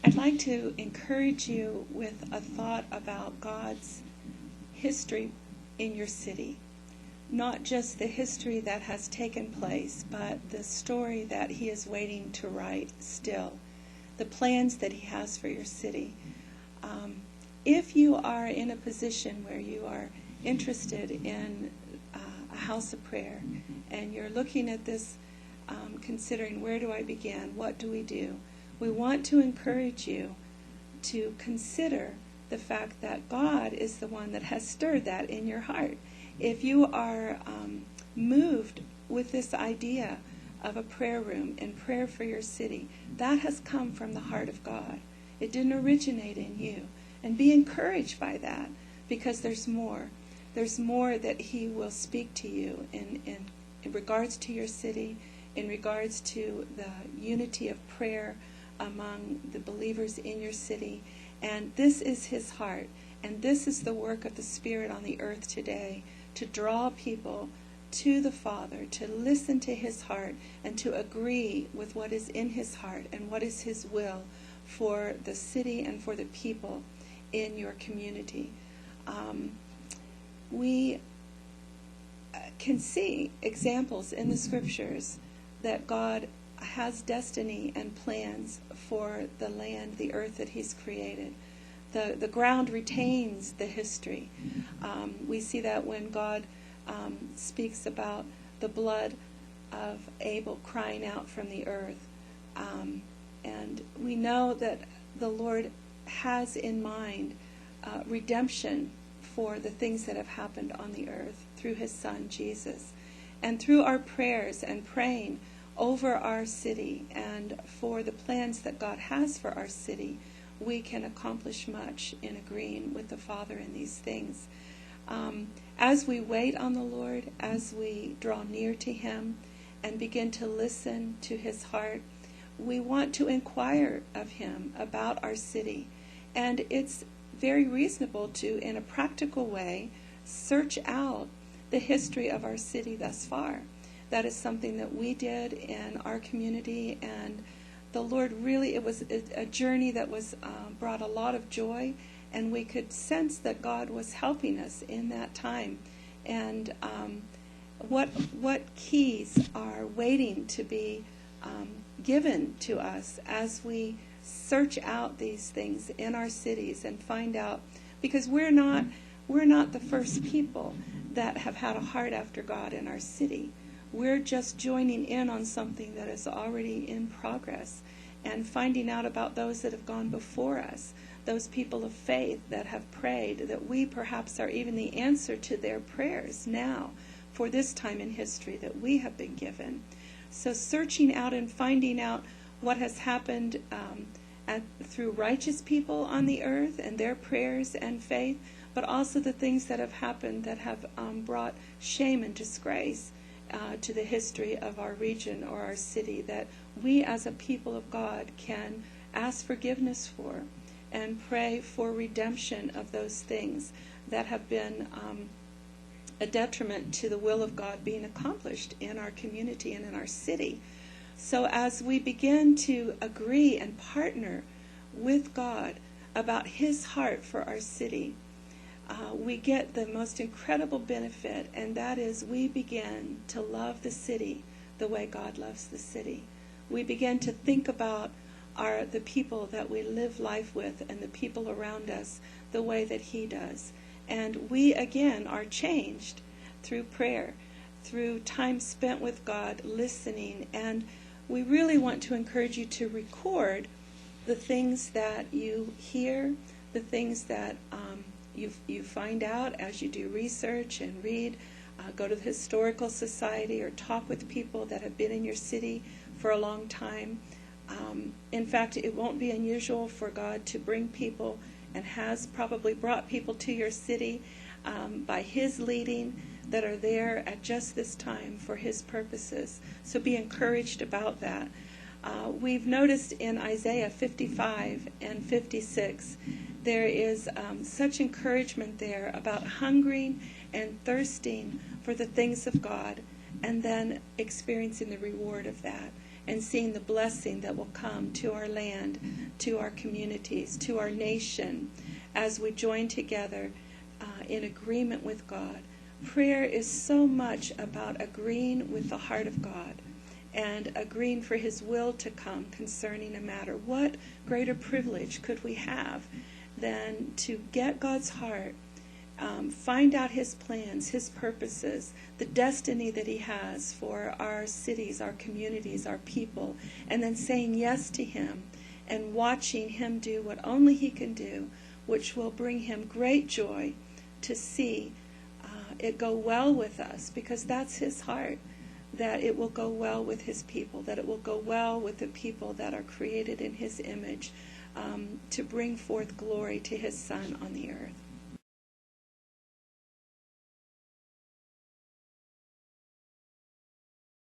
I'd like to encourage you with a thought about God's history in your city. Not just the history that has taken place, but the story that he is waiting to write still. The plans that he has for your city. If you are in a position where you are interested in a house of prayer, and you're looking at this, considering where do I begin, what do we do, we want to encourage you to consider the fact that God is the one that has stirred that in your heart. If you are moved with this idea of a prayer room and prayer for your city, that has come from the heart of God. It didn't originate in you. And be encouraged by that, because there's more. There's more that he will speak to you in regards to your city, in regards to the unity of prayer among the believers in your city. And this is his heart. And this is the work of the Spirit on the earth today, to draw people to the Father, to listen to his heart, and to agree with what is in his heart and what is his will for the city and for the people in your community. We can see examples in the scriptures that God has destiny and plans for the land, the earth that he's created. The ground retains the history. We see that when God speaks about the blood of Abel crying out from the earth. And we know that the Lord has in mind redemption for the things that have happened on the earth through his Son, Jesus. And through our prayers and praying over our city and for the plans that God has for our city, we can accomplish much in agreeing with the Father in these things. As we wait on the Lord, as we draw near to him and begin to listen to his heart, we want to inquire of him about our city. And it's very reasonable to, in a practical way, search out the history of our city thus far. That is something that we did in our community, and the Lord really, it was a journey that was brought a lot of joy, and we could sense that God was helping us in that time. And what keys are waiting to be given to us as we search out these things in our cities and find out, because we're not the first people that have had a heart after God in our city. We're just joining in on something that is already in progress and finding out about those that have gone before us, those people of faith that have prayed, that we perhaps are even the answer to their prayers now for this time in history that we have been given. So searching out and finding out what has happened through righteous people on the earth and their prayers and faith, but also the things that have happened that have brought shame and disgrace to the history of our region or our city, that we as a people of God can ask forgiveness for and pray for redemption of those things that have been a detriment to the will of God being accomplished in our community and in our city. So as we begin to agree and partner with God about his heart for our city, we get the most incredible benefit, and that is we begin to love the city the way God loves the city. We begin to think about the people that we live life with and the people around us the way that he does. And we, again, are changed through prayer, through time spent with God, listening. And we really want to encourage you to record the things that you hear, the things that you find out as you do research and read. Go to the Historical Society or talk with people that have been in your city for a long time. In fact, it won't be unusual for God to bring people, and has probably brought people to your city by his leading, that are there at just this time for his purposes. So be encouraged about that. We've noticed in Isaiah 55 and 56, there is such encouragement there about hungering and thirsting for the things of God, and then experiencing the reward of that. and seeing the blessing that will come to our land, to our communities, to our nation, as we join together in agreement with God. Prayer is so much about agreeing with the heart of God and agreeing for his will to come concerning a matter. What greater privilege could we have than to get God's heart, find out his plans, his purposes, the destiny that he has for our cities, our communities, our people, and then saying yes to him and watching him do what only he can do, which will bring him great joy to see it go well with us, because that's his heart, that it will go well with his people, that it will go well with the people that are created in his image, to bring forth glory to his Son on the earth.